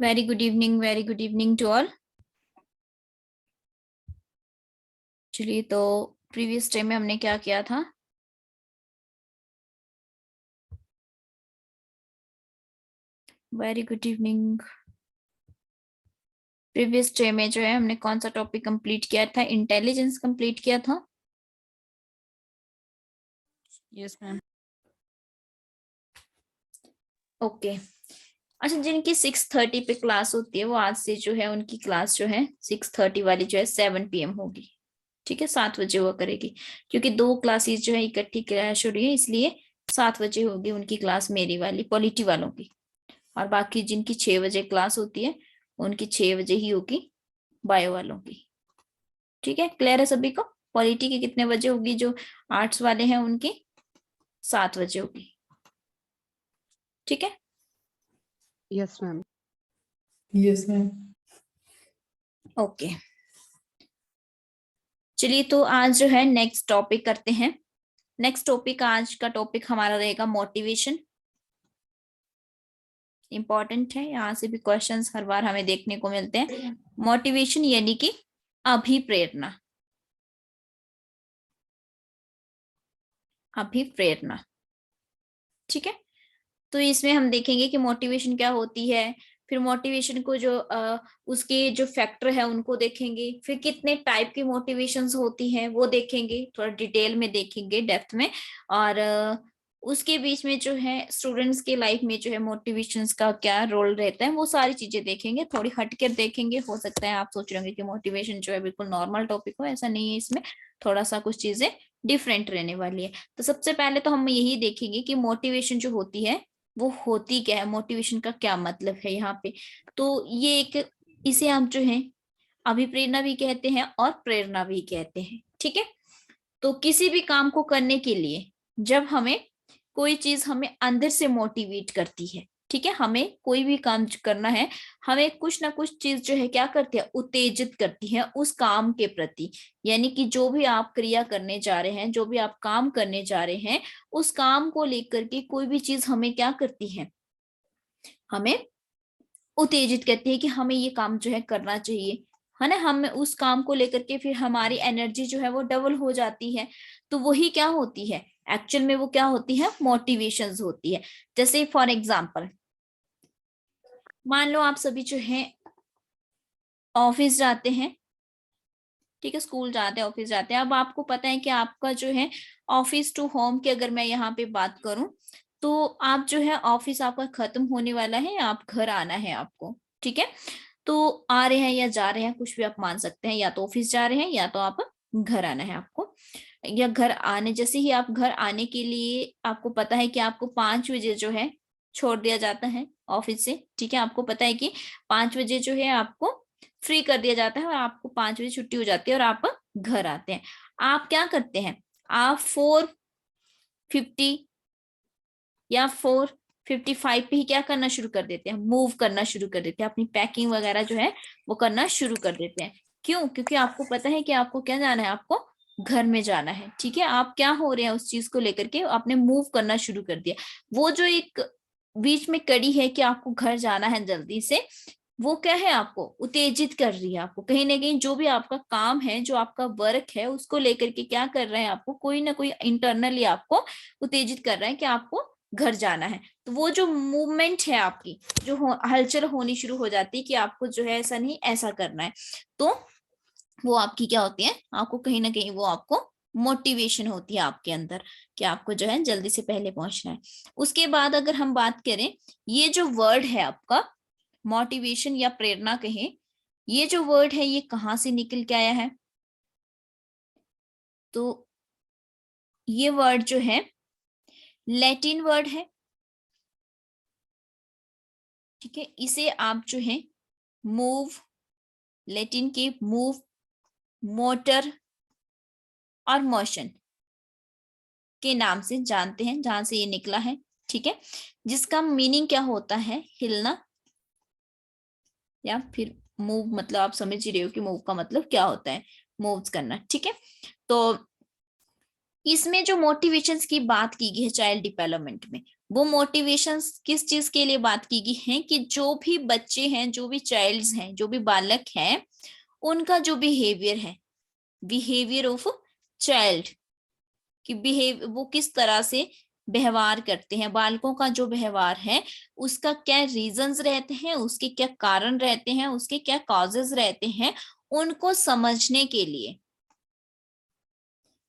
Very good evening to all. चलिए, तो previous time में हमने क्या किया था? Very good evening. Previous time में जो है हमने कौन सा टॉपिक कंप्लीट किया था? इंटेलिजेंस कंप्लीट किया था। Yes ma'am. ओके। अच्छा, जिनकी 6:30 पे क्लास होती है वो आज से जो है उनकी क्लास जो है 6:30 वाली जो है 7 PM होगी। ठीक है, 7 बजे हुआ करेगी, क्योंकि दो क्लासेस जो है इकट्ठी क्रैश हो रही है, इसलिए 7 बजे होगी उनकी क्लास, मेरी वाली पॉलिटी वालों की। और बाकी जिनकी 6 बजे क्लास होती है उनकी 6 बजे ही होगी बायो वालों की। ठीक है, क्लियर है सभी को? पॉलिटी की कितने बजे होगी? जो आर्ट्स वाले हैं उनकी 7 बजे होगी। ठीक है। Yes ma'am. Yes ma'am. Okay, चलिए तो आज जो है नेक्स्ट टॉपिक करते हैं। नेक्स्ट टॉपिक, आज का टॉपिक हमारा रहेगा मोटिवेशन। इंपॉर्टेंट है, यहाँ से भी क्वेश्चंस हर बार हमें देखने को मिलते हैं। मोटिवेशन यानी कि अभिप्रेरणा। अभिप्रेरणा, ठीक है। तो इसमें हम देखेंगे कि मोटिवेशन क्या होती है, फिर मोटिवेशन को जो उसके जो फैक्टर है उनको देखेंगे, फिर कितने टाइप की मोटिवेशंस होती हैं वो देखेंगे, थोड़ा डिटेल में देखेंगे, डेप्थ में। और उसके बीच में जो है स्टूडेंट्स के लाइफ में जो है मोटिवेशंस का क्या रोल रहता है वो सारी चीजें देखेंगे। थोड़ी हटकर देखेंगे, हो सकता है आप सोच रहे होंगे कि मोटिवेशन जो है बिल्कुल नॉर्मल टॉपिक हो, ऐसा नहीं है। इसमें थोड़ा सा कुछ चीजें डिफरेंट रहने वाली है। तो सबसे पहले तो हम यही देखेंगे कि मोटिवेशन जो होती है वो होती क्या है, मोटिवेशन का क्या मतलब है यहाँ पे। तो ये एक, इसे हम जो है अभिप्रेरणा भी कहते हैं और प्रेरणा भी कहते हैं। ठीक है। तो किसी भी काम को करने के लिए जब हमें कोई चीज हमें अंदर से मोटिवेट करती है, ठीक है, हमें कोई भी काम करना है, हमें कुछ ना कुछ चीज जो है क्या करती है, उत्तेजित करती है उस काम के प्रति। यानी कि जो भी आप क्रिया करने जा रहे हैं, जो भी आप काम करने जा रहे हैं, उस काम को लेकर के कोई भी चीज हमें क्या करती है, हमें उत्तेजित करती है कि हमें ये काम जो है करना चाहिए, है ना। हम उस काम को लेकर के फिर हमारी एनर्जी जो है वो डबल हो जाती है। तो वही क्या होती है एक्चुअल में, वो क्या होती है, मोटिवेशंस होती है। जैसे फॉर एग्जांपल, मान लो आप सभी जो है ऑफिस जाते हैं, ठीक है, स्कूल जाते हैं, ऑफिस जाते हैं। अब आपको पता है कि आपका जो है ऑफिस टू होम की अगर मैं यहाँ पे बात करूं, तो आप जो है ऑफिस आपका खत्म होने वाला है, आप घर आना है आपको। ठीक है, तो आ रहे हैं या जा रहे हैं, कुछ भी आप मान सकते हैं, या तो ऑफिस जा रहे हैं या तो आप घर आना है आपको। या घर आने, जैसे ही आप घर आने के लिए आपको पता है कि आपको 5 बजे जो है छोड़ दिया जाता है ऑफिस से। ठीक है, आपको पता है कि 5 बजे जो है आपको फ्री कर दिया जाता है और आपको 5 बजे छुट्टी हो जाती है और आप घर आते हैं। आप क्या करते हैं, आप 4:50 या 4:55 पे ही क्या करना शुरू कर देते हैं, मूव करना शुरू कर देते हैं, अपनी पैकिंग वगैरह जो है वो करना शुरू कर देते हैं। क्यों? क्योंकि आपको पता है कि आपको क्या जाना है, आपको घर में जाना है। ठीक है, आप क्या हो रहे हैं उस चीज को लेकर के, आपने मूव करना शुरू कर दिया। वो जो एक बीच में कड़ी है कि आपको घर जाना है जल्दी से, वो क्या है, आपको उत्तेजित कर रही है। आपको कहीं ना कहीं जो भी आपका काम है, जो आपका वर्क है, उसको लेकर के क्या कर रहे हैं, आपको कोई ना कोई इंटरनली आपको उत्तेजित कर रहा है कि आपको घर जाना है। तो वो जो मूवमेंट है आपकी, जो हलचल होनी शुरू हो जाती है कि आपको जो है ऐसा नहीं ऐसा करना है, तो वो आपकी क्या होती है, आपको कहीं ना कहीं वो आपको मोटिवेशन होती है आपके अंदर कि आपको जो है जल्दी से पहले पहुंचना है। उसके बाद अगर हम बात करें, ये जो वर्ड है आपका मोटिवेशन या प्रेरणा कहें, ये जो वर्ड है ये कहाँ से निकल के आया है? तो ये वर्ड जो है लैटिन वर्ड है। ठीक है, इसे आप जो है मूव, लैटिन के मूव, मोटर और मोशन के नाम से जानते हैं, जहां से ये निकला है। ठीक है, जिसका मीनिंग क्या होता है, हिलना, या फिर मूव, मतलब आप समझ ही रहे हो कि मूव का मतलब क्या होता है, मूव्स करना। ठीक है, तो इसमें जो मोटिवेशंस की बात की गई है चाइल्ड डेवलपमेंट में, वो मोटिवेशन किस चीज के लिए बात की गई है कि जो भी बच्चे हैं, जो भी चाइल्ड्स हैं, जो भी बालक हैं, उनका जो बिहेवियर है, बिहेवियर ऑफ चाइल्ड, कि बिहेव वो किस तरह से व्यवहार करते हैं, बालकों का जो व्यवहार है उसका क्या रीजंस रहते हैं, उसके क्या कारण रहते हैं, उसके क्या कॉजेस रहते हैं, उनको समझने के लिए,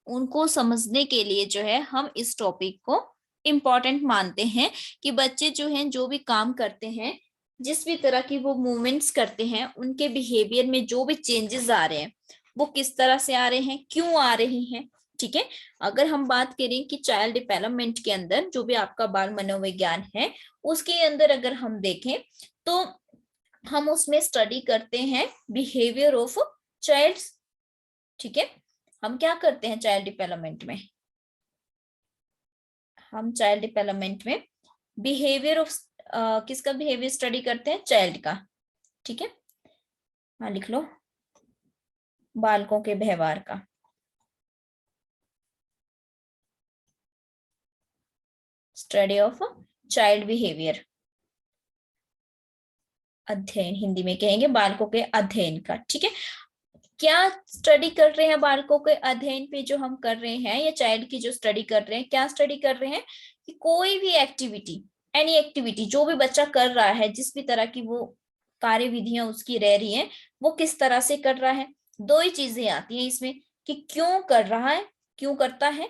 उनको समझने के लिए जो है हम इस टॉपिक को इम्पोर्टेंट मानते हैं कि बच्चे जो हैं जो भी काम करते हैं, जिस भी तरह की वो मूवमेंट्स करते हैं, उनके बिहेवियर में जो भी चेंजेस आ रहे हैं वो किस तरह से आ रहे हैं, क्यों आ रहे हैं। ठीक है, अगर हम बात करें कि चाइल्ड डेवलपमेंट के अंदर जो भी आपका बाल मनोविज्ञान है उसके अंदर अगर हम देखें तो हम उसमें स्टडी करते हैं बिहेवियर ऑफ चाइल्ड। ठीक है, हम क्या करते हैं चाइल्ड डेवलपमेंट में, हम चाइल्ड डेवलपमेंट में बिहेवियर ऑफ किसका बिहेवियर स्टडी करते हैं, चाइल्ड का। ठीक है, हाँ लिख लो, बालकों के व्यवहार का। स्टडी ऑफ चाइल्ड बिहेवियर, अध्ययन हिंदी में कहेंगे बालकों के अध्ययन का। ठीक है, क्या स्टडी कर रहे हैं बालकों के अध्ययन पे जो हम कर रहे हैं, या चाइल्ड की जो स्टडी कर रहे हैं, क्या स्टडी कर रहे हैं कि कोई भी एक्टिविटी, एनी एक्टिविटी जो भी बच्चा कर रहा है, जिस भी तरह की वो कार्यविधियां उसकी रह रही हैं, वो किस तरह से कर रहा है। दो ही चीजें आती हैं इसमें कि क्यों कर रहा है, क्यों करता है,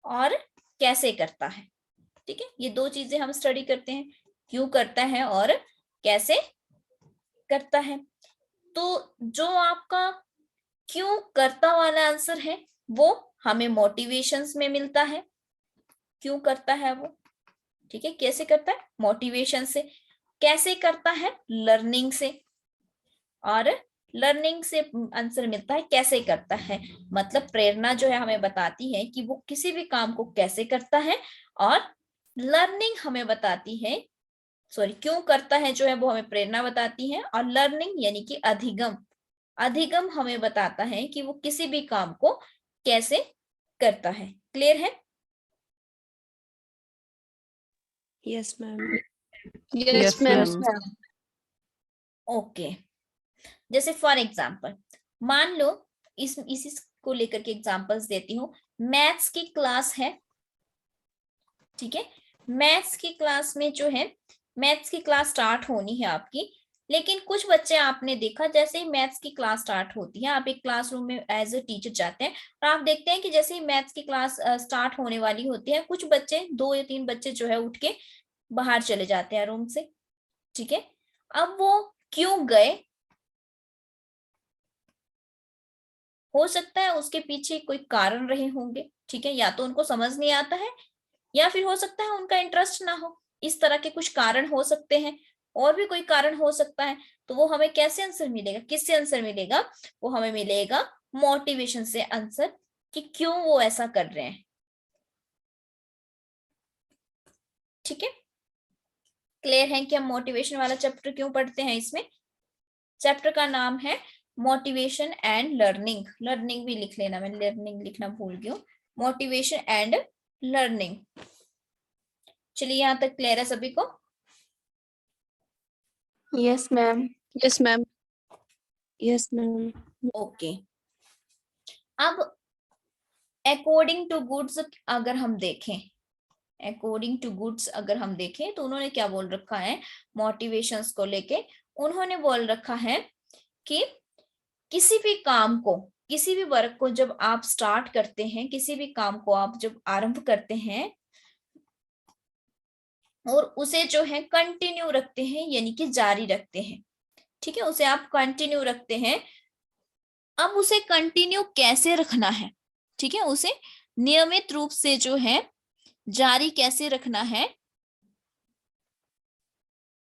और कैसे करता है। ठीक है, ये दो चीजें हम स्टडी करते हैं, क्यों करता है और कैसे करता है। तो जो आपका क्यों करता वाला आंसर है वो हमें मोटिवेशंस में मिलता है, क्यों करता है वो। ठीक है, कैसे करता है, मोटिवेशन से। कैसे करता है, लर्निंग से, और लर्निंग से आंसर मिलता है कैसे करता है। मतलब प्रेरणा जो है हमें बताती है कि वो किसी भी काम को कैसे करता है, और लर्निंग हमें बताती है, सॉरी क्यों करता है जो है वो हमें प्रेरणा बताती है, और लर्निंग यानी कि अधिगम, अधिगम हमें बताता है कि वो किसी भी काम को कैसे करता है। क्लियर है? Yes ma'am. Yes, ma'am. Okay, जैसे फॉर एग्जाम्पल मान लो, इसी को लेकर के एग्जांपल्स देती हूँ। मैथ्स की क्लास है, ठीक है, मैथ्स की क्लास में जो है, मैथ्स की क्लास स्टार्ट होनी है आपकी, लेकिन कुछ बच्चे आपने देखा जैसे ही मैथ्स की क्लास स्टार्ट होती है, आप एक क्लासरूम में एज ए टीचर जाते हैं और आप देखते हैं कि जैसे ही मैथ्स की क्लास स्टार्ट होने वाली होती है, कुछ बच्चे, 2 या 3 बच्चे जो है उठ के बाहर चले जाते हैं रूम से। ठीक है, अब वो क्यों गए, हो सकता है उसके पीछे कोई कारण रहे होंगे। ठीक है, या तो उनको समझ नहीं आता है, या फिर हो सकता है उनका इंटरेस्ट ना हो, इस तरह के कुछ कारण हो सकते हैं, और भी कोई कारण हो सकता है। तो वो हमें कैसे आंसर मिलेगा, किससे आंसर मिलेगा, वो हमें मिलेगा मोटिवेशन से आंसर, कि क्यों वो ऐसा कर रहे हैं। ठीक है, क्लियर है कि हम मोटिवेशन वाला चैप्टर क्यों पढ़ते हैं। इसमें चैप्टर का नाम है मोटिवेशन एंड लर्निंग, लर्निंग भी लिख लेना, मैं लर्निंग लिखना भूल गई हूँ, मोटिवेशन एंड लर्निंग। चलिए यहां तक क्लियर है सभी को? Yes ma'am. Yes ma'am. Yes ma'am. Okay, अब अकॉर्डिंग टू गुड्स अगर हम देखें, अकॉर्डिंग टू गुड्स अगर हम देखें तो उन्होंने क्या बोल रखा है मोटिवेशंस को लेके, उन्होंने बोल रखा है कि किसी भी काम को, किसी भी वर्क को जब आप स्टार्ट करते हैं, किसी भी काम को आप जब आरंभ करते हैं और उसे जो है कंटिन्यू रखते हैं, यानी कि जारी रखते हैं। ठीक है, उसे आप कंटिन्यू रखते हैं। अब उसे कंटिन्यू कैसे रखना है, ठीक है, उसे नियमित रूप से जो है जारी कैसे रखना है,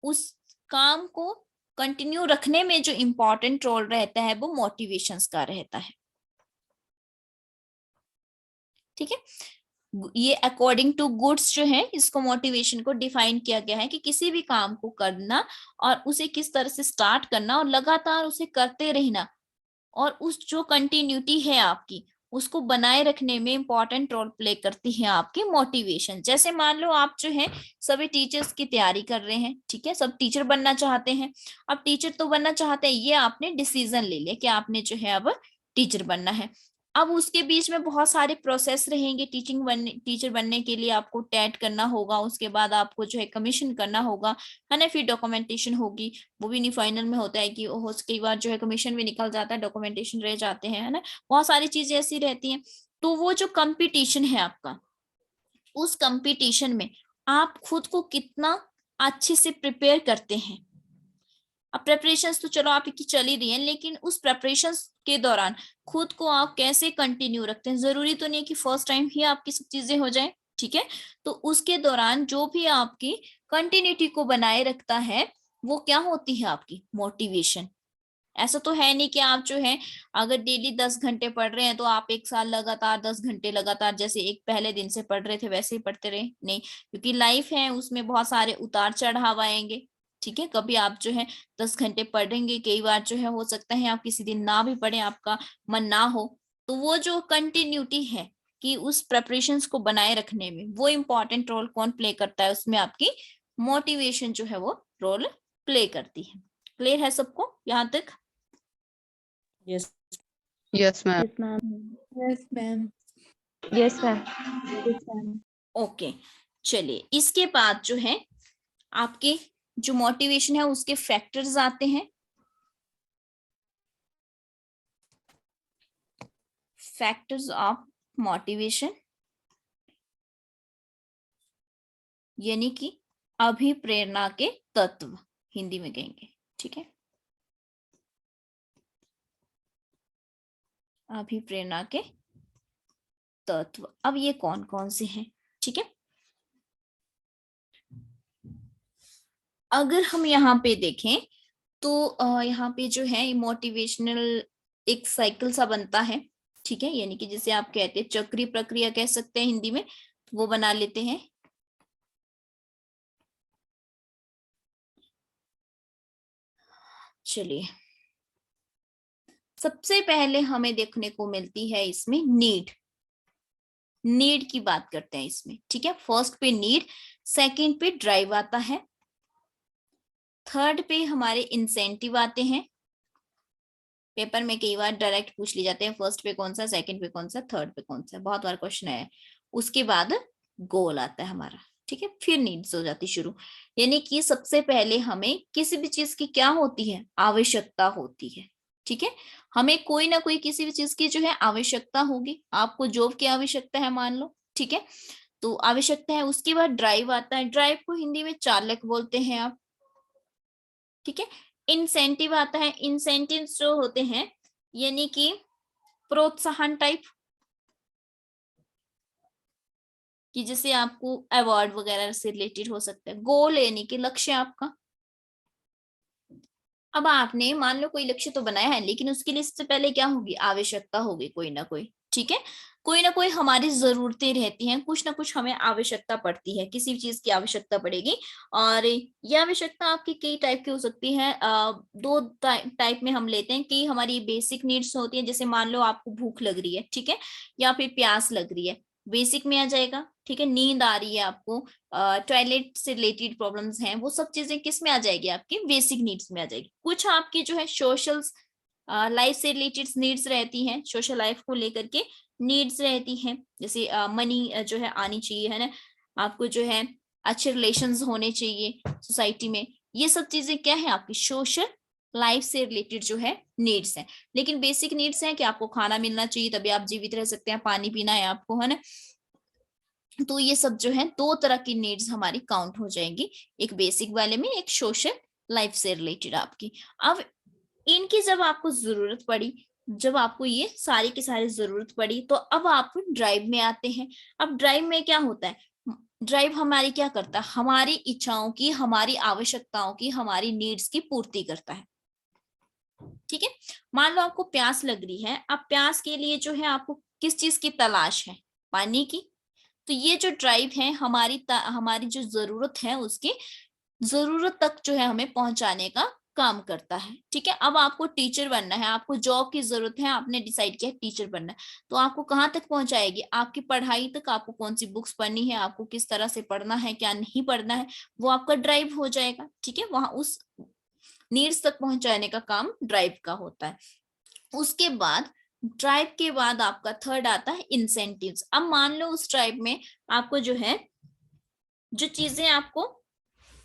उस काम को कंटिन्यू रखने में जो इंपॉर्टेंट रोल रहता है वो मोटिवेशंस का रहता है। ठीक है, ये अकॉर्डिंग टू गुड्स जो है, इसको मोटिवेशन को डिफाइन किया गया है कि किसी भी काम को करना और उसे किस तरह से स्टार्ट करना और लगातार उसे करते रहना, और उस जो कंटिन्यूटी है आपकी उसको बनाए रखने में इंपॉर्टेंट रोल प्ले करती है आपकी मोटिवेशन। जैसे मान लो आप जो है सभी टीचर्स की तैयारी कर रहे हैं, ठीक है, सब टीचर बनना चाहते हैं। अब टीचर तो बनना चाहते हैं, ये आपने डिसीजन ले लिया कि आपने जो है अब टीचर बनना है। अब उसके बीच में बहुत सारे प्रोसेस रहेंगे टीचर बनने के लिए। आपको टेट करना होगा, उसके बाद आपको जो है कमीशन करना होगा, है ना, फिर डॉक्यूमेंटेशन होगी। वो भी नहीं, फाइनल में होता है कि हो कई बार जो है कमीशन भी निकल जाता है, डॉक्यूमेंटेशन रह जाते हैं, है ना, बहुत सारी चीजें ऐसी रहती हैं। तो वो जो कंपटीशन है आपका, उस कंपटीशन में आप खुद को कितना अच्छे से प्रिपेयर करते हैं। अब प्रेपरेशंस तो चलो आपकी चल ही रही है, लेकिन उस प्रेपरेशंस के दौरान खुद को आप कैसे कंटिन्यू रखते हैं। जरूरी तो नहीं है कि फर्स्ट टाइम ही आपकी सब चीजें हो जाए, ठीक है। तो उसके दौरान जो भी आपकी कंटिन्यूटी को बनाए रखता है, वो क्या होती है आपकी मोटिवेशन। ऐसा तो है नहीं कि आप जो है अगर डेली 10 घंटे पढ़ रहे हैं तो आप एक साल लगातार 10 घंटे लगातार जैसे एक पहले दिन से पढ़ रहे थे वैसे ही पढ़ते रहे, नहीं, क्योंकि लाइफ है, उसमें बहुत सारे उतार चढ़ाव आएंगे, ठीक है। कभी आप जो है 10 घंटे पढ़ेंगे, कई बार जो है हो सकता है आप किसी दिन ना भी पढ़े, आपका मन ना हो। तो वो जो कंटिन्यूटी है कि उस प्रेपरेशंस को बनाए रखने में, वो इम्पोर्टेंट रोल कौन प्ले करता है, उसमें आपकी मोटिवेशन जो है वो रोल प्ले करती है। क्लियर है सबको यहाँ तक? Yes. Yes, ma'am. Yes, ma'am. Yes, ma'am. Yes, ma'am. Yes, ma'am. Okay, चलिए इसके बाद जो है आपके जो मोटिवेशन है उसके फैक्टर्स आते हैं। फैक्टर्स ऑफ मोटिवेशन यानी कि अभिप्रेरणा के तत्व, हिंदी में कहेंगे, ठीक है, अभिप्रेरणा के तत्व। अब ये कौन कौन से हैं, ठीक है। अगर हम यहाँ पे देखें तो यहाँ पे जो है मोटिवेशनल एक साइकिल सा बनता है, ठीक है, यानी कि जिसे आप कहते हैं चक्रीय प्रक्रिया कह सकते हैं हिंदी में, तो वो बना लेते हैं। चलिए सबसे पहले हमें देखने को मिलती है इसमें नीड की बात करते हैं इसमें, ठीक है। फर्स्ट पे नीड, सेकंड पे ड्राइव आता है, थर्ड पे हमारे इंसेंटिव आते हैं। पेपर में कई बार डायरेक्ट पूछ लिए जाते हैं फर्स्ट पे कौन सा, सेकंड पे कौन सा, थर्ड पे कौन सा, बहुत बार क्वेश्चन आया है। उसके बाद गोल आता है हमारा, ठीक है, फिर नीड्स हो जाती शुरू। यानी कि सबसे पहले हमें किसी भी चीज की क्या होती है, आवश्यकता होती है, ठीक है। हमें कोई ना कोई किसी भी चीज की जो है आवश्यकता होगी। आपको जॉब की आवश्यकता है मान लो, ठीक है, तो आवश्यकता है। उसके बाद ड्राइव आता है, ड्राइव को हिंदी में चालक बोलते हैं आप, ठीक है। इंसेंटिव आता है, इंसेंटिव जो होते हैं यानी कि प्रोत्साहन टाइप, कि जैसे आपको अवार्ड वगैरह से रिलेटेड हो सकता है। गोल यानी कि लक्ष्य आपका। अब आपने मान लो कोई लक्ष्य तो बनाया है, लेकिन उसके लिए सबसे पहले क्या होगी, आवश्यकता होगी कोई ना कोई, ठीक है। कोई ना कोई हमारी जरूरतें रहती हैं, कुछ ना कुछ हमें आवश्यकता पड़ती है, किसी भी चीज की आवश्यकता पड़ेगी। और ये आवश्यकता आपकी कई टाइप की हो सकती है। दो टाइप में हम लेते हैं कि हमारी बेसिक नीड्स होती है, जैसे मान लो आपको भूख लग रही है, ठीक है, या फिर प्यास लग रही है, बेसिक में आ जाएगा, ठीक है। नींद आ रही है आपको, टॉयलेट से रिलेटेड प्रॉब्लम्स हैं, वो सब चीजें किस में आ जाएगी, आपकी बेसिक नीड्स में आ जाएगी। कुछ आपकी जो है सोशल लाइफ से रिलेटेड नीड्स रहती हैं, सोशल लाइफ को लेकर के नीड्स रहती हैं, जैसे मनी जो है आनी चाहिए, है ना, आपको जो है अच्छे रिलेशंस होने चाहिए सोसाइटी में। ये सब चीजें क्या है, आपकी सोशल लाइफ से रिलेटेड जो है नीड्स हैं। लेकिन बेसिक नीड्स हैं कि आपको खाना मिलना चाहिए तभी आप जीवित रह सकते हैं, पानी पीना है आपको, है ना। तो ये सब जो है दो तरह की नीड्स हमारी काउंट हो जाएंगी, एक बेसिक वाले में, एक सोशल लाइफ से रिलेटेड आपकी। अब इनकी जब आपको जरूरत पड़ी, जब आपको ये सारी की सारी जरूरत पड़ी, तो अब आप ड्राइव में आते हैं। अब ड्राइव में क्या होता है, ड्राइव हमारी क्या करता है, हमारी इच्छाओं की, हमारी आवश्यकताओं की, हमारी नीड्स की पूर्ति करता है, ठीक है। मान लो आपको प्यास लग रही है, अब प्यास के लिए जो है आपको किस चीज की तलाश है, पानी की। तो ये जो ड्राइव है हमारी जो जरूरत है उसकी जरूरत तक जो है हमें पहुंचाने का काम करता है। ठीक है, अब आपको टीचर बनना है, आपको जॉब की जरूरत है, आपने डिसाइड किया टीचर बनना है, तो आपको कहाँ तक पहुंचाएगी, आपकी पढ़ाई तक। आपको कौन सी बुक्स पढ़नी है, आपको किस तरह से पढ़ना है, क्या नहीं पढ़ना है, वो आपका ड्राइव हो जाएगा। ठीक है, वहां उस नीड्स तक पहुंचाने का काम ड्राइव का होता है। उसके बाद ड्राइव के बाद आपका थर्ड आता है इंसेंटिव्स। अब मान लो उस ड्राइव में आपको जो है, जो चीजें आपको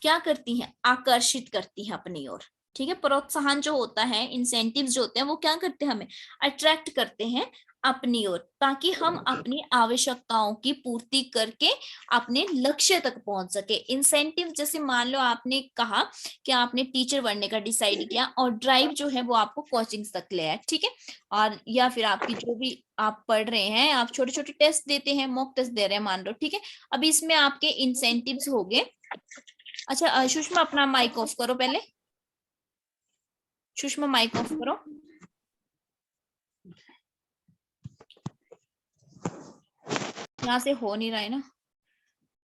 क्या करती हैं, आकर्षित करती हैं अपनी ओर। ठीक है, प्रोत्साहन जो होता है, इंसेंटिव्स जो होते हैं, वो क्या करते हैं, हमें अट्रैक्ट करते हैं अपनी ओर, ताकि हम अपनी आवश्यकताओं की पूर्ति करके अपने लक्ष्य तक पहुंच सके। इंसेंटिव जैसे मान लो आपने कहा कि आपने टीचर बनने का डिसाइड किया, और ड्राइव जो है वो आपको कोचिंग तक ले आए। ठीक है, और या फिर आपकी जो भी आप पढ़ रहे हैं, आप छोटे छोटे टेस्ट देते हैं, मॉक टेस्ट दे रहे हैं मान लो। ठीक है, अब इसमें आपके इंसेंटिव्स हो गए। अच्छा सुषमा, अपना माइक ऑफ करो पहले। सुषमा माइक ऑफ करो। यहाँ से हो नहीं रहा है ना,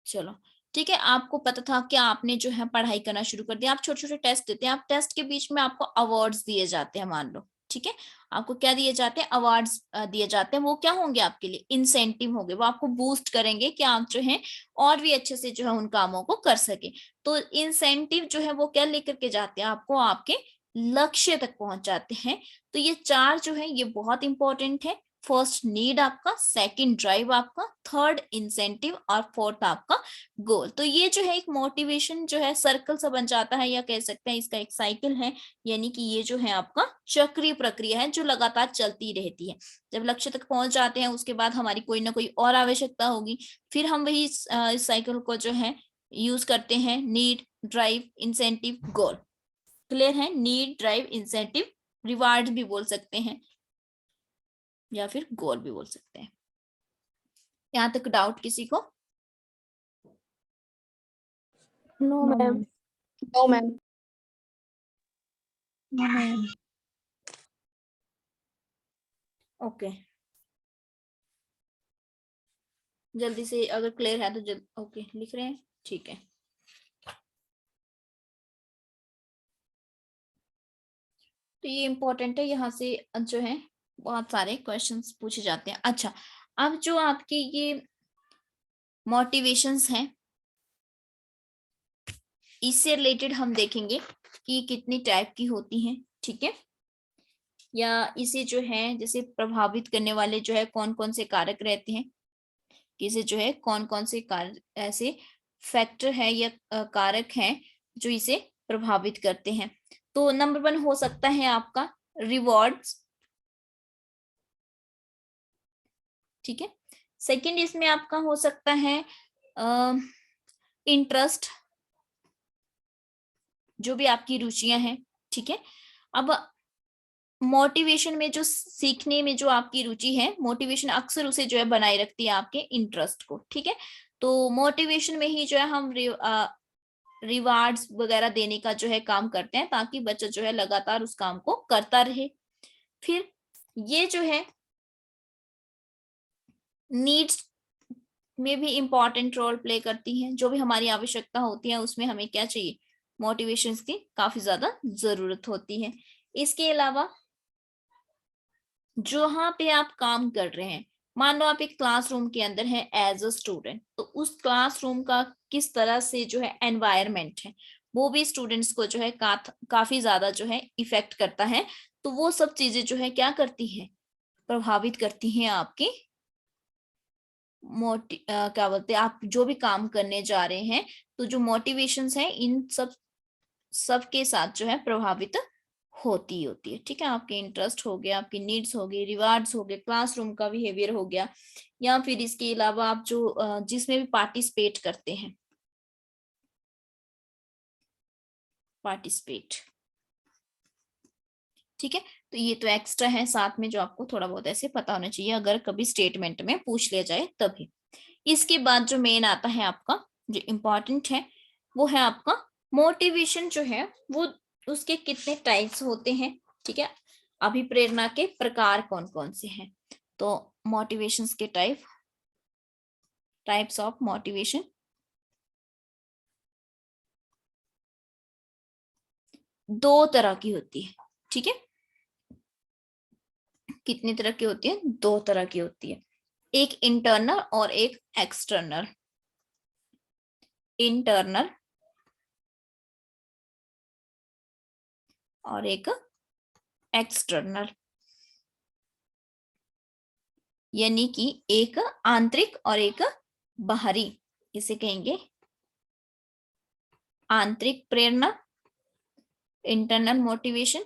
चलो ठीक है। आपको पता था कि आपने जो है पढ़ाई करना शुरू कर दिया, आप छोटे छोटे टेस्ट देते हैं, आप टेस्ट के बीच में आपको अवार्ड्स दिए जाते हैं मान लो। ठीक है, आपको क्या दिए जाते हैं, अवार्ड्स दिए जाते हैं। वो क्या होंगे आपके लिए, इंसेंटिव होंगे, वो आपको बूस्ट करेंगे कि आप जो है और भी अच्छे से जो है उन कामों को कर सके। तो इंसेंटिव जो है वो क्या लेकर के जाते हैं, आपको आपके लक्ष्य तक पहुंचाते हैं। तो ये चार जो है ये बहुत इंपॉर्टेंट है। फर्स्ट नीड आपका, सेकंड ड्राइव आपका, थर्ड इंसेंटिव, और फोर्थ आपका गोल। तो ये जो है एक मोटिवेशन जो है सर्कल सा बन जाता है, या कह सकते हैं इसका एक साइकिल है। यानी कि ये जो है आपका चक्रीय प्रक्रिया है जो लगातार चलती रहती है। जब लक्ष्य तक पहुंच जाते हैं उसके बाद हमारी कोई ना कोई और आवश्यकता होगी, फिर हम वही इस साइकिल को जो है यूज करते हैं, नीड, ड्राइव, इंसेंटिव, गोल। क्लियर है, नीड, ड्राइव, इंसेंटिव, रिवार्ड भी बोल सकते हैं, या फिर गोल भी बोल सकते हैं। यहाँ तक डाउट किसी को? No, No, ma'am. ma'am. No, ma'am. No, ma'am. Okay, जल्दी से अगर क्लियर है तो जल्द ओके लिख रहे हैं, ठीक है। तो ये इंपॉर्टेंट है, यहाँ से जो है बहुत सारे क्वेश्चंस पूछे जाते हैं। अच्छा, अब जो आपके ये मोटिवेशंस हैं, इससे रिलेटेड हम देखेंगे कि कितनी टाइप की होती हैं। ठीक है, या इसे जो है जैसे प्रभावित करने वाले जो है कौन कौन से कारक रहते हैं, इसे जो है कौन कौन से कारक ऐसे फैक्टर है या कारक हैं जो इसे प्रभावित करते हैं। तो नंबर 1 हो सकता है आपका रिवॉर्ड्स। ठीक है, सेकंड इसमें आपका हो सकता है इंटरेस्ट, जो भी आपकी रुचियां हैं। ठीक है, अब मोटिवेशन में जो सीखने में जो आपकी रुचि है, मोटिवेशन अक्सर उसे जो है बनाए रखती है आपके इंटरेस्ट को। ठीक है, तो मोटिवेशन में ही जो है हम रिवार्ड्स वगैरह देने का जो है काम करते हैं, ताकि बच्चा जो है लगातार उस काम को करता रहे। फिर ये जो है नीड्स में भी इंपॉर्टेंट रोल प्ले करती हैं, जो भी हमारी आवश्यकता होती है उसमें हमें क्या चाहिए, मोटिवेशन की काफी ज्यादा जरूरत होती है। इसके अलावा जहां पे आप काम कर रहे हैं, मान लो आप एक क्लासरूम के अंदर हैं एज अ स्टूडेंट, तो उस क्लासरूम का किस तरह से जो है एनवायरनमेंट है, वो भी स्टूडेंट्स को जो है काफी ज्यादा जो है इफेक्ट करता है। तो वो सब चीजें जो है क्या करती हैं, प्रभावित करती हैं आपकी क्या बोलते हैं, आप जो भी काम करने जा रहे हैं। तो जो मोटिवेशंस है इन सब के साथ जो है प्रभावित होती है। ठीक है, आपके इंटरेस्ट हो गया, आपकी नीड्स हो गई, रिवार्ड्स हो गए, क्लासरूम का बिहेवियर हो गया, या फिर इसके अलावा आप जो जिसमें भी पार्टिसिपेट करते हैं, पार्टिसिपेट। ठीक है, तो ये तो एक्स्ट्रा है, साथ में जो आपको थोड़ा बहुत ऐसे पता होना चाहिए, अगर कभी स्टेटमेंट में पूछ लिया जाए तभी। इसके बाद जो मेन आता है आपका, जो इम्पोर्टेंट है, वो है आपका मोटिवेशन जो है वो उसके कितने टाइप्स होते हैं। ठीक है, अभिप्रेरणा के प्रकार कौन कौन से हैं। तो मोटिवेशंस के टाइप्स ऑफ मोटिवेशन, दो तरह की होती है, ठीक है। कितनी तरह की होती है? दो तरह की होती है, एक इंटरनल और एक एक्सटर्नल। इंटरनल और एक एक्सटर्नल, यानी कि एक आंतरिक और एक बाहरी। इसे कहेंगे आंतरिक प्रेरणा, इंटरनल मोटिवेशन,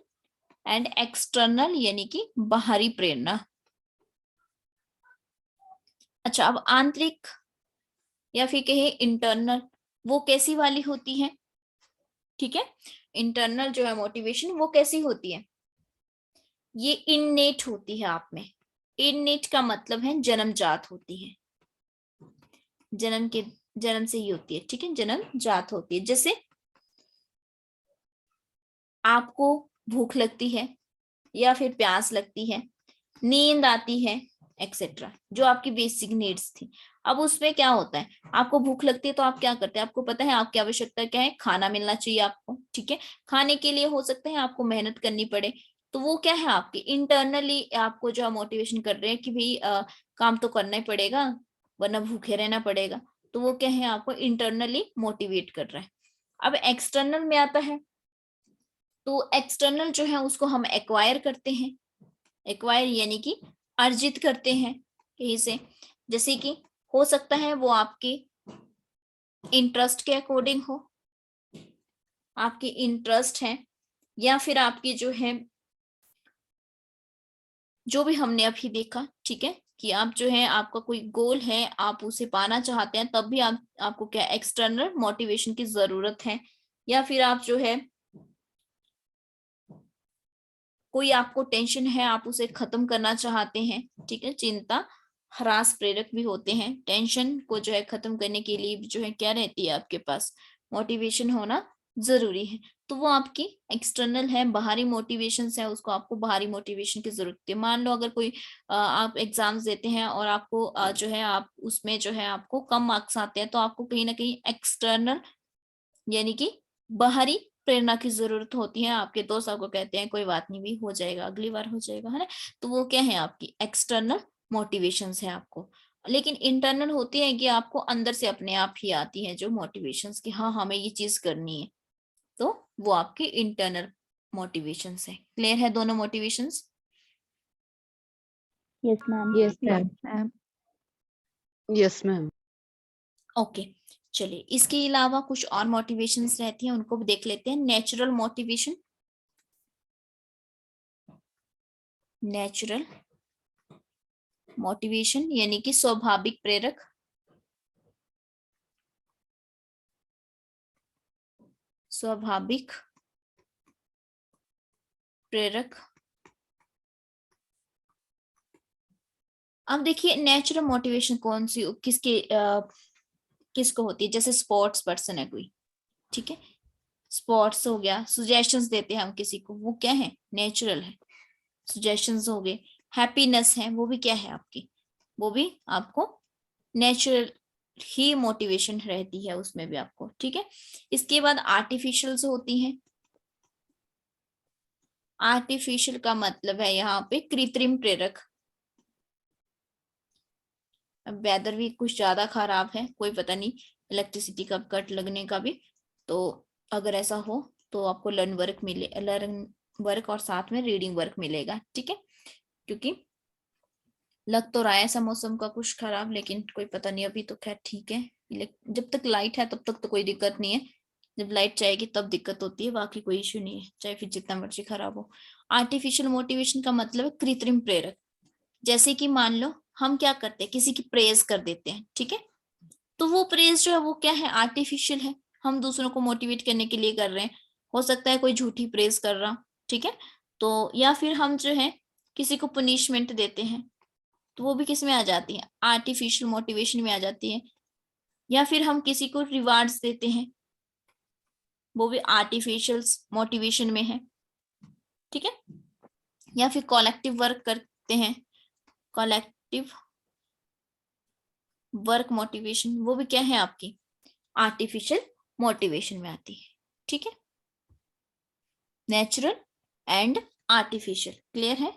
एंड एक्सटर्नल यानी कि बाहरी प्रेरणा। अच्छा, अब आंतरिक या फिर कहे इंटरनल, वो कैसी वाली होती है? ठीक है, इंटरनल जो है मोटिवेशन वो कैसी होती है? ये इननेट होती है आप में। इननेट का मतलब है जन्मजात होती है, जन्म से ही होती है, ठीक है, जन्मजात होती है। जैसे आपको भूख लगती है या फिर प्यास लगती है, नींद आती है, एक्सेट्रा, जो आपकी बेसिक नीड्स थी। अब उसमें क्या होता है, आपको भूख लगती है तो आप क्या करते हैं? आपको पता है आपकी आवश्यकता क्या है, खाना मिलना चाहिए आपको, ठीक है। खाने के लिए हो सकता है आपको मेहनत करनी पड़े, तो वो क्या है आपकी इंटरनली आपको जो मोटिवेशन कर रहे हैं कि भाई काम तो करना ही पड़ेगा वरना भूखे रहना पड़ेगा। तो वो क्या है, आपको इंटरनली मोटिवेट कर रहा है। अब एक्सटर्नल में आता है, तो एक्सटर्नल जो है उसको हम एक्वायर करते हैं। एक्वायर यानी कि अर्जित करते हैं कहीं से। जैसे कि हो सकता है वो आपके इंटरेस्ट के अकॉर्डिंग हो, आपके इंटरेस्ट है, या फिर आपकी जो है, जो भी हमने अभी देखा, ठीक है, कि आप जो है आपका कोई गोल है, आप उसे पाना चाहते हैं, तब भी आपको क्या एक्सटर्नल मोटिवेशन की जरूरत है। या फिर आप जो है कोई आपको टेंशन है, आप उसे खत्म करना चाहते हैं, ठीक है। चिंता ह्रास प्रेरक भी होते हैं। टेंशन को जो है खत्म करने के लिए जो है क्या रहती है आपके पास, मोटिवेशन होना जरूरी है। तो वो आपकी एक्सटर्नल है, बाहरी मोटिवेशन है, उसको आपको बाहरी मोटिवेशन की जरूरत है। मान लो अगर कोई आप एग्जाम्स देते हैं और आपको जो है आप उसमें जो है आपको कम मार्क्स आते हैं, तो आपको कहीं ना कहीं एक्सटर्नल यानी कि बाहरी प्रेरणा की जरूरत होती है। आपके दोस्त आपको कहते हैं कोई बात नहीं भी, हो जाएगा, अगली बार हो जाएगा, है ना। तो वो क्या है, आपकी एक्सटर्नल मोटिवेशंस है आपको। लेकिन इंटरनल होती है कि आपको अंदर से अपने आप ही आती है जो मोटिवेशंस कि हाँ हमें ये चीज करनी है, तो वो आपकी इंटरनल मोटिवेशंस है। क्लियर है दोनों motivations? Yes, ma'am. Yes, Yes, ma'am. ma'am. Yes, ma'am. Okay, चलिए इसके अलावा कुछ और मोटिवेशंस रहती हैं, उनको भी देख लेते हैं। नेचुरल मोटिवेशन, नेचुरल मोटिवेशन यानी कि स्वाभाविक प्रेरक। स्वाभाविक प्रेरक। अब देखिए नेचुरल मोटिवेशन कौन सी किसको होती है? जैसे स्पोर्ट्स पर्सन है कोई, ठीक है, स्पोर्ट्स हो गया, सुजेशंस देते हैं हम किसी को, वो क्या है, नेचुरल है, सुजेशंस हो गए। हैप्पीनेस है, वो भी क्या है आपकी, वो भी आपको नेचुरल ही मोटिवेशन रहती है उसमें भी आपको, ठीक है। इसके बाद आर्टिफिशियल्स होती हैं। आर्टिफिशियल का मतलब है यहाँ पे कृत्रिम प्रेरक। अब वेदर भी कुछ ज्यादा खराब है, कोई पता नहीं, इलेक्ट्रिसिटी का कट लगने का भी। तो अगर ऐसा हो तो आपको लर्न वर्क और साथ में रीडिंग वर्क मिलेगा, ठीक है। क्योंकि लग तो रहा है ऐसा मौसम का कुछ खराब, लेकिन कोई पता नहीं, अभी तो खैर ठीक है। जब तक लाइट है तब तक तो कोई दिक्कत नहीं है, जब लाइट जाएगी तब दिक्कत होती है, बाकी कोई इश्यू नहीं है, चाहे फिर जितना मर्जी खराब हो। आर्टिफिशियल मोटिवेशन का मतलब है कृत्रिम प्रेरक। जैसे कि मान लो हम क्या करते हैं, किसी की प्रेज कर देते हैं, ठीक है, तो वो प्रेज जो है वो क्या है, आर्टिफिशियल है, हम दूसरों को मोटिवेट करने के लिए कर रहे हैं। हो सकता है कोई झूठी प्रेज कर रहा, ठीक है। तो या फिर हम जो है किसी को पनिशमेंट देते हैं, तो वो भी किस में आ जाती है, आर्टिफिशियल मोटिवेशन में आ जाती है। या फिर हम किसी को रिवार्ड्स देते हैं, वो भी आर्टिफिशियल मोटिवेशन में है, ठीक है। या फिर कलेक्टिव वर्क करते हैं, कलेक्टिव वर्क मोटिवेशन, वो भी क्या है आपकी आर्टिफिशियल मोटिवेशन में आती है, ठीक है। Natural and artificial. क्लियर है?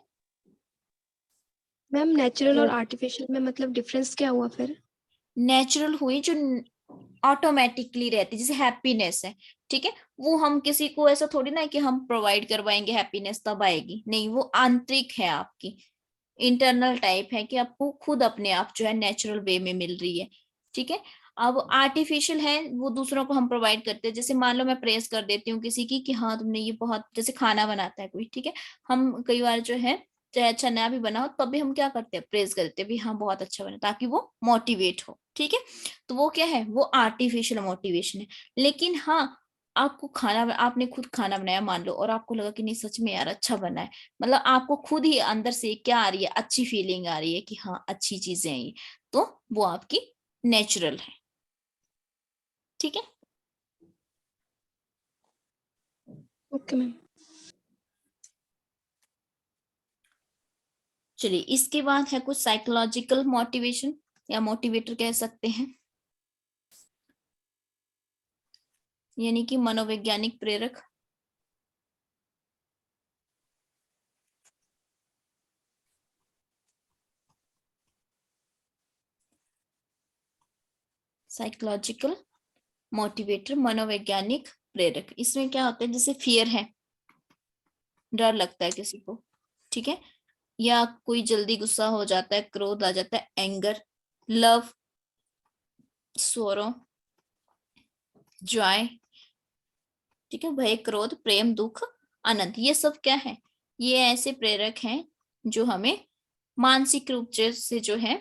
मैम नेचुरल और आर्टिफिशियल में मतलब डिफरेंस क्या हुआ फिर? नेचुरल हुई जो ऑटोमेटिकली रहती, जैसे हैप्पीनेस है, ठीक है, वो हम किसी को ऐसा थोड़ी ना है कि हम प्रोवाइड करवाएंगे हैप्पीनेस तब आएगी, नहीं, वो आंतरिक है, आपकी इंटरनल टाइप है कि आपको खुद अपने आप जो है नेचुरल वे में मिल रही है, ठीक है। अब आर्टिफिशियल है, वो दूसरों को हम प्रोवाइड करते हैं, जैसे मान लो मैं प्रेस कर देती हूँ किसी की कि हाँ तुमने ये बहुत, जैसे खाना बनाता है कोई, ठीक है, हम कई बार जो है चाहे अच्छा ना भी बना हो तब भी हम क्या करते हैं, प्रेस करते हैं भी हाँ बहुत अच्छा बना, ताकि वो मोटिवेट हो, ठीक है। तो वो क्या है, वो आर्टिफिशियल मोटिवेशन है। लेकिन हाँ, आपको खाना, आपने खुद खाना बनाया मान लो, और आपको लगा कि नहीं सच में यार अच्छा बना है, मतलब आपको खुद ही अंदर से क्या आ रही है, अच्छी फीलिंग आ रही है कि हाँ अच्छी चीजें हैं ये, तो वो आपकी नेचुरल है, ठीक है। Okay ma'am. चलिए इसके बाद है कुछ साइकोलॉजिकल मोटिवेशन, या मोटिवेटर कह सकते हैं, यानी कि मनोवैज्ञानिक प्रेरक। साइकोलॉजिकल मोटिवेटर, मनोवैज्ञानिक प्रेरक, इसमें क्या होता है, जैसे फियर है, डर लगता है किसी को, ठीक है, या कोई जल्दी गुस्सा हो जाता है, क्रोध आ जाता है, एंगर, लव, सोरो, जॉय, ठीक है, भय, क्रोध, प्रेम, दुख, आनंद, ये सब क्या है, ये ऐसे प्रेरक हैं जो हमें मानसिक रूप से जो है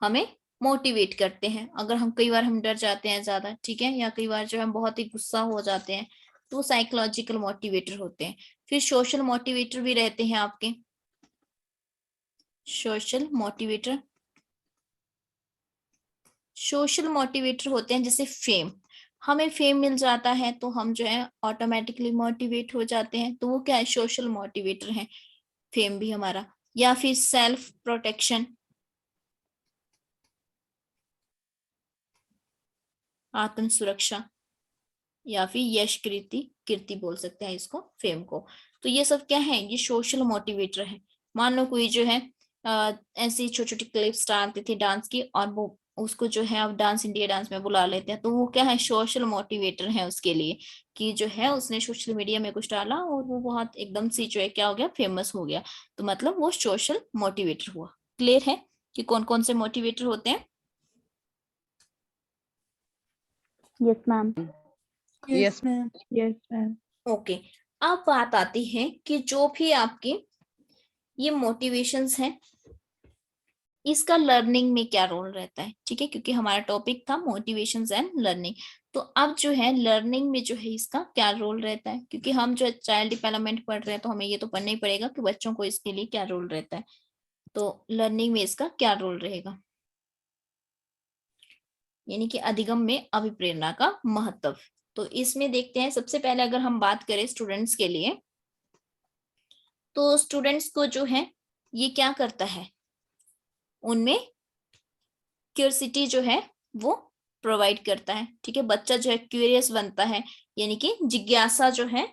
हमें मोटिवेट करते हैं। अगर हम कई बार हम डर जाते हैं ज्यादा, ठीक है, या कई बार जो हम बहुत ही गुस्सा हो जाते हैं, तो वो साइकोलॉजिकल मोटिवेटर होते हैं। फिर सोशल मोटिवेटर भी रहते हैं आपके, सोशल मोटिवेटर, सोशल मोटिवेटर होते हैं जैसे फेम, हमें फेम मिल जाता है तो हम जो है ऑटोमेटिकली मोटिवेट हो जाते हैं, तो वो क्या है, सोशल मोटिवेटर है, फेम भी हमारा। या फिर सेल्फ प्रोटेक्शन, आत्म सुरक्षा, या फिर यश कीर्ति, कीर्ति बोल सकते हैं इसको, फेम को। तो ये सब क्या है, ये सोशल मोटिवेटर है। मान लो कोई जो है ऐसी छोटी छोटी क्लिप्स डालती थी डांस की, और वो उसको जो है अब डांस इंडिया डांस में बुला लेते हैं, तो वो क्या है, सोशल मोटिवेटर है उसके लिए, कि जो है उसने सोशल मीडिया में कुछ डाला और वो बहुत एकदम से जो है क्या हो गया, फेमस हो गया, तो मतलब वो सोशल मोटिवेटर हुआ। क्लियर है कि कौन कौन से मोटिवेटर होते हैं? Yes, ma'am. Yes. Yes, ma'am. Yes, ma'am. Okay, अब बात आती है कि जो भी आपकी ये मोटिवेशंस हैं, इसका लर्निंग में क्या रोल रहता है, ठीक है, क्योंकि हमारा टॉपिक था मोटिवेशंस एंड लर्निंग। तो अब जो है लर्निंग में जो है इसका क्या रोल रहता है, क्योंकि हम जो चाइल्ड डेवलपमेंट पढ़ रहे हैं तो हमें ये तो पढ़ना ही पड़ेगा कि बच्चों को इसके लिए क्या रोल रहता है, तो लर्निंग में इसका क्या रोल रहेगा, यानी कि अधिगम में अभिप्रेरणा का महत्व। तो इसमें देखते हैं, सबसे पहले अगर हम बात करें स्टूडेंट्स के लिए, तो स्टूडेंट्स को जो है ये क्या करता है, उनमें क्यूरियोसिटी जो है वो प्रोवाइड करता है, ठीक है, बच्चा जो है क्यूरियस बनता है, यानी कि जिज्ञासा जो है,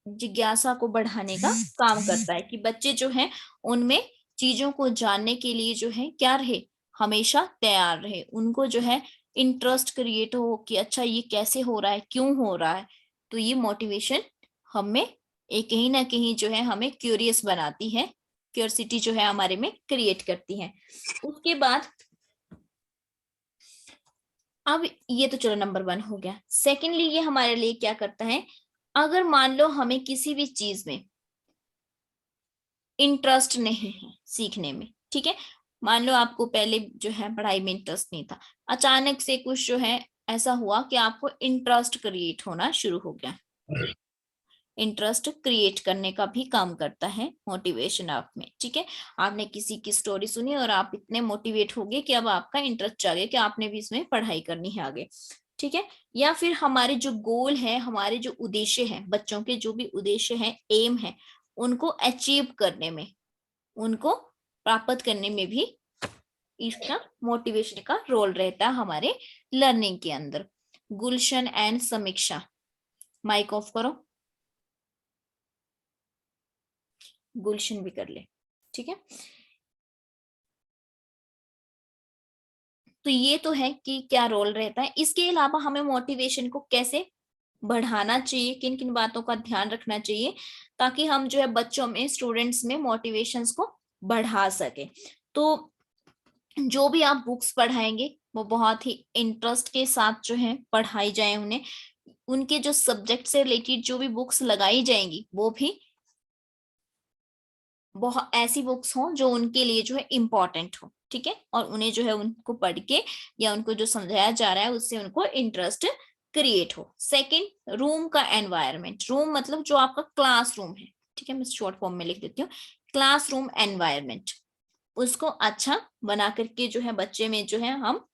जिज्ञासा को बढ़ाने का काम करता है, कि बच्चे जो हैं उनमें चीजों को जानने के लिए जो है क्या रहे, हमेशा तैयार रहे, उनको जो है इंटरेस्ट क्रिएट हो कि अच्छा ये कैसे हो रहा है, क्यों हो रहा है। तो ये मोटिवेशन हमें एक कहीं ना कहीं जो है हमें क्यूरियस बनाती है, क्यूरियोसिटी जो है हमारे में क्रिएट करती है। उसके बाद अब ये तो चलो नंबर 1 हो गया। सेकेंडली ये हमारे लिए क्या करता है, अगर मान लो हमें किसी भी चीज में इंटरेस्ट नहीं है सीखने में, ठीक है, मान लो आपको पहले जो है पढ़ाई में इंटरेस्ट नहीं था, अचानक से कुछ जो है ऐसा हुआ कि आपको इंटरेस्ट क्रिएट होना शुरू हो गया। इंटरेस्ट क्रिएट करने का भी काम करता है मोटिवेशन आप में, ठीक है, आपने किसी की स्टोरी सुनी और आप इतने मोटिवेट हो गए कि अब आपका इंटरेस्ट जागे कि आपने भी इसमें पढ़ाई करनी है आगे, ठीक है। या फिर हमारे जो गोल है, हमारे जो उद्देश्य है, बच्चों के जो भी उद्देश्य है, एम है, उनको अचीव करने में, उनको प्राप्त करने में भी इसका मोटिवेशन का रोल रहता है हमारे लर्निंग के अंदर। गुलशन एंड समीक्षा, माइक ऑफ करो, गुलशन भी कर ले, ठीक है। तो ये तो है कि क्या रोल रहता है। इसके अलावा हमें मोटिवेशन को कैसे बढ़ाना चाहिए, किन किन बातों का ध्यान रखना चाहिए ताकि हम जो है बच्चों में, स्टूडेंट्स में मोटिवेशंस को बढ़ा सके। तो जो भी आप बुक्स पढ़ाएंगे वो बहुत ही इंटरेस्ट के साथ जो है पढ़ाई जाए उन्हें। उनके जो सब्जेक्ट से रिलेटेड जो भी बुक्स लगाई जाएंगी वो भी बहुत ऐसी बुक्स हो जो उनके लिए जो है इम्पोर्टेंट हो, ठीक है। और उन्हें जो है उनको पढ़ के या उनको जो समझाया जा रहा है उससे उनको इंटरेस्ट क्रिएट हो। सेकंड, रूम का एनवायरनमेंट। रूम मतलब जो आपका क्लासरूम है, ठीक है, मैं शॉर्ट फॉर्म में लिख देती हूँ, क्लासरूम एनवायरनमेंट, उसको अच्छा बना करके जो है बच्चे में जो है हम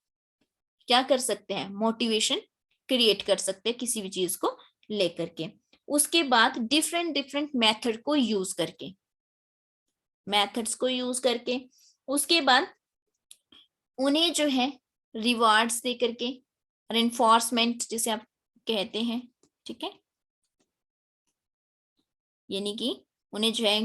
क्या कर सकते हैं, मोटिवेशन क्रिएट कर सकते हैं किसी भी चीज को लेकर के। उसके बाद डिफरेंट डिफरेंट मेथड को यूज करके, मेथड्स को यूज करके, उसके बाद उन्हें जो है रिवार्ड्स दे करके, रेनफोर्समेंट जिसे आप कहते हैं, ठीक है, यानी कि उन्हें जो है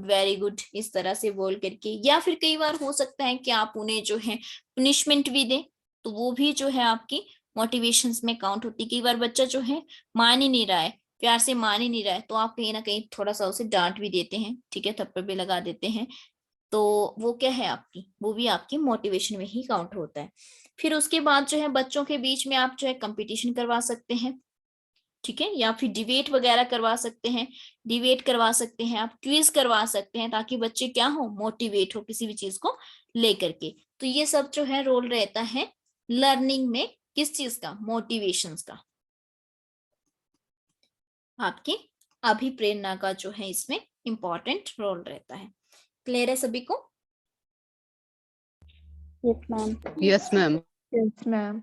वेरी गुड इस तरह से बोल करके, या फिर कई बार हो सकता है कि आप उन्हें जो है पनिशमेंट भी दें, तो वो भी जो है आपकी मोटिवेशंस में काउंट होती है। कई बार बच्चा जो है मान ही नहीं रहा है, प्यार से मान ही नहीं रहा है, तो आप कहीं ना कहीं थोड़ा सा उसे डांट भी देते हैं, ठीक है, थप्पड़ भी लगा देते हैं, तो वो क्या है आपकी, वो भी आपकी मोटिवेशन में ही काउंट होता है। फिर उसके बाद जो है बच्चों के बीच में आप जो है कंपटीशन करवा सकते हैं, ठीक है, या फिर डिबेट वगैरह करवा सकते हैं, डिबेट करवा सकते हैं, आप क्विज करवा सकते हैं ताकि बच्चे क्या हो, मोटिवेट हो किसी भी चीज को लेकर के। तो ये सब जो है रोल रहता है लर्निंग में, किस चीज का, मोटिवेशंस का, आपकी अभिप्रेरणा का जो है इसमें इंपॉर्टेंट रोल रहता है। क्लियर है सभी को? Yes, ma'am. Yes, ma'am. Yes, ma'am.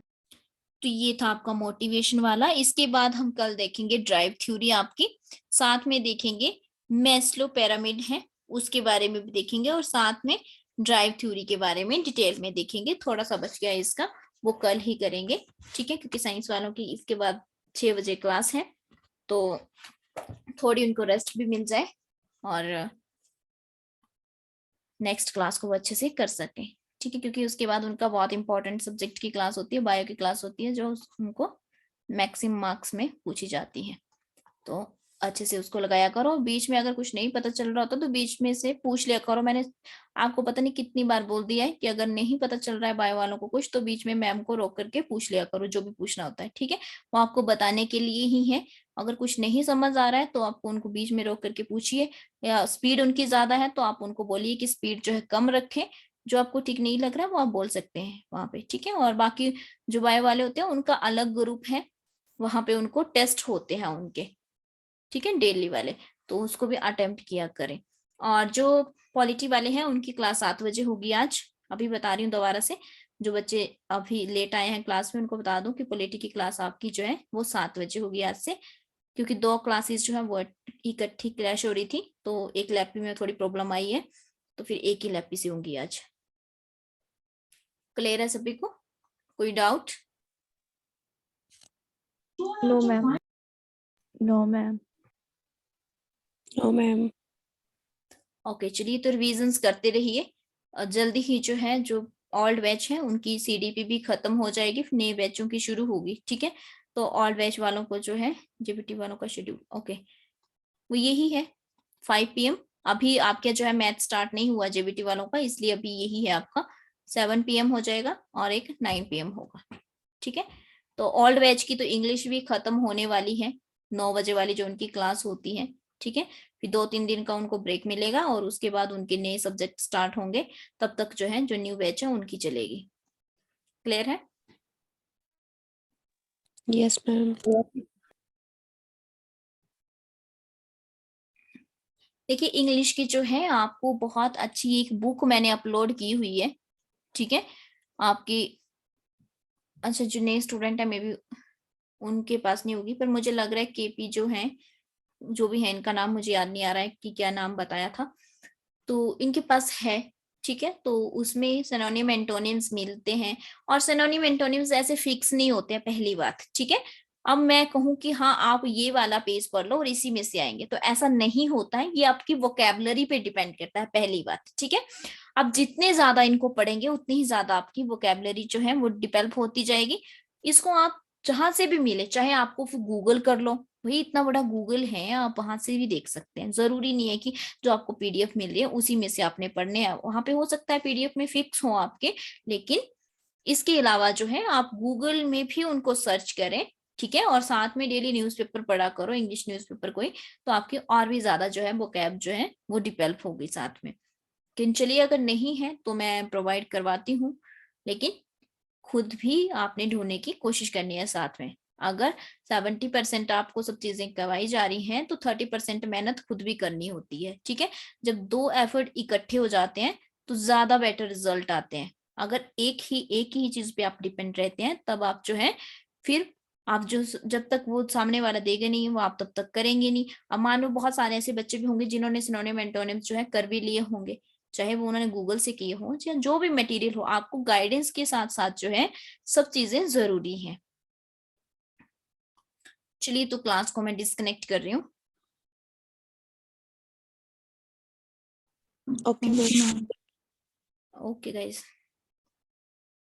तो ये था आपका मोटिवेशन वाला। इसके बाद हम कल देखेंगे ड्राइव थ्योरी आपकी, साथ में देखेंगे मैस्लो पिरामिड है उसके बारे में भी देखेंगे, और साथ में ड्राइव थ्योरी के बारे में डिटेल में देखेंगे। थोड़ा सा बच गया इसका, वो कल ही करेंगे, ठीक है, क्योंकि साइंस वालों की इसके बाद 6 बजे क्लास है, तो थोड़ी उनको रेस्ट भी मिल जाए और नेक्स्ट क्लास को वो अच्छे से कर सके, ठीक है, क्योंकि उसके बाद उनका बहुत इंपॉर्टेंट सब्जेक्ट की क्लास होती है, बायो की क्लास होती है, जो उनको मैक्सिमम मार्क्स में पूछी जाती है। तो अच्छे से उसको लगाया करो, बीच में अगर कुछ नहीं पता चल रहा होता तो बीच में से पूछ लिया करो। मैंने आपको पता नहीं कितनी बार बोल दिया है कि अगर नहीं पता चल रहा है बायो वालों को कुछ, तो बीच में मैम को रोक करके पूछ लिया करो जो भी पूछना होता है, ठीक है, वो आपको बताने के लिए ही है। अगर कुछ नहीं समझ आ रहा है तो आपको उनको बीच में रोक करके पूछिए, या स्पीड उनकी ज्यादा है तो आप उनको बोलिए कि स्पीड जो है कम रखें, जो आपको ठीक नहीं लग रहा है वो आप बोल सकते हैं वहां पे, ठीक है। और बाकी जो बायो वाले होते हैं उनका अलग ग्रुप है, वहां पे उनको टेस्ट होते हैं उनके, ठीक है, डेली वाले, तो उसको भी अटेम्प्ट किया करें। और जो पॉलिटी वाले हैं उनकी क्लास 7 बजे होगी आज, अभी बता रही हूँ दोबारा से, जो बच्चे अभी लेट आए हैं क्लास में उनको बता दूं कि पॉलिटी की क्लास आपकी जो है वो 7 बजे होगी आज से, क्योंकि 2 क्लासेस जो है वो इकट्ठी क्रैश हो रही थी, तो एक लैपी में थोड़ी प्रॉब्लम आई है, तो फिर एक ही लैपी से होंगी आज। क्लियर है सभी को? कोई doubt? No, ma'am. No, ma'am. No ma'am. Okay, चलिए तो रिविजन्स करते रहिए, जल्दी ही जो है जो ओल्ड बैच है उनकी सीडीपी भी खत्म हो जाएगी, फिर नए बैचों की शुरू होगी, ठीक है। तो ओल्ड बैच वालों को जो है, जेबीटी वालों का शेड्यूल ओके वो यही है 5 PM। अभी आपका जो है मैथ स्टार्ट नहीं हुआ जेबीटी वालों का, इसलिए अभी यही है आपका 7 PM हो जाएगा और एक 9 PM होगा, ठीक है। तो ओल्ड बैच की तो इंग्लिश भी खत्म होने वाली है, 9 बजे वाली जो उनकी क्लास होती है, ठीक है। फिर 2-3 दिन का उनको ब्रेक मिलेगा और उसके बाद उनके नए सब्जेक्ट स्टार्ट होंगे, तब तक जो है जो न्यू बैच है उनकी चलेगी। क्लियर है? Yes ma'am. देखिए इंग्लिश की जो है आपको बहुत अच्छी एक बुक मैंने अपलोड की हुई है, ठीक है, आपकी, अच्छा जो नए स्टूडेंट है मे बी उनके पास नहीं होगी, पर मुझे लग रहा है केपी जो है, जो भी है, इनका नाम मुझे याद नहीं आ रहा है कि क्या नाम बताया था, तो इनके पास है, ठीक है, तो उसमें सिनोनिम एंटोनिम्स मिलते हैं, और सिनोनिम एंटोनिम्स ऐसे फिक्स नहीं होते हैं, पहली बात। ठीक है, अब मैं कहूं कि हाँ आप ये वाला पेज पढ़ लो और इसी में से आएंगे, तो ऐसा नहीं होता है, ये आपकी वोकेबलरी पे डिपेंड करता है, पहली बात। ठीक है, अब जितने ज्यादा इनको पढ़ेंगे उतनी ही ज्यादा आपकी वोकेबलरी जो है वो डेवलप होती जाएगी। इसको आप जहां से भी मिले, चाहे आपको फिर गूगल कर लो, भाई इतना बड़ा गूगल है, आप वहां से भी देख सकते हैं। जरूरी नहीं है कि जो आपको पीडीएफ मिल रही है उसी में से आपने पढ़ने हैं, वहां पे हो सकता है पीडीएफ में फिक्स हो आपके, लेकिन इसके अलावा जो है आप गूगल में भी उनको सर्च करें। ठीक है, और साथ में डेली न्यूज़पेपर पढ़ा करो, इंग्लिश न्यूज़पेपर कोई, तो आपकी और भी ज्यादा जो है वोकैब जो है वो डेवलप होगी साथ में। लेकिन चलिए अगर नहीं है तो मैं प्रोवाइड करवाती हूँ, लेकिन खुद भी आपने ढूंढने की कोशिश करनी है साथ में। अगर 70% आपको सब चीजें करवाई जा रही हैं तो 30% मेहनत खुद भी करनी होती है। ठीक है, जब दो एफर्ट इकट्ठे हो जाते हैं तो ज्यादा बेटर रिजल्ट आते हैं। अगर एक ही चीज पे आप डिपेंड रहते हैं तब आप जो है फिर आप जो जब तक वो सामने वाला देगा नहीं वो आप तब तक करेंगे नहीं। अब मान लो बहुत सारे ऐसे बच्चे भी होंगे जिन्होंने सिनोनिम एंटोनिम्स जो है कर भी लिए होंगे, चाहे वो उन्होंने गूगल से किए हो या जो भी मटेरियल हो, आपको गाइडेंस के साथ साथ जो है सब चीजें जरूरी हैं। चलिए तो क्लास को मैं डिस्कनेक्ट कर रही हूँ। Okay ma'am. Okay guys.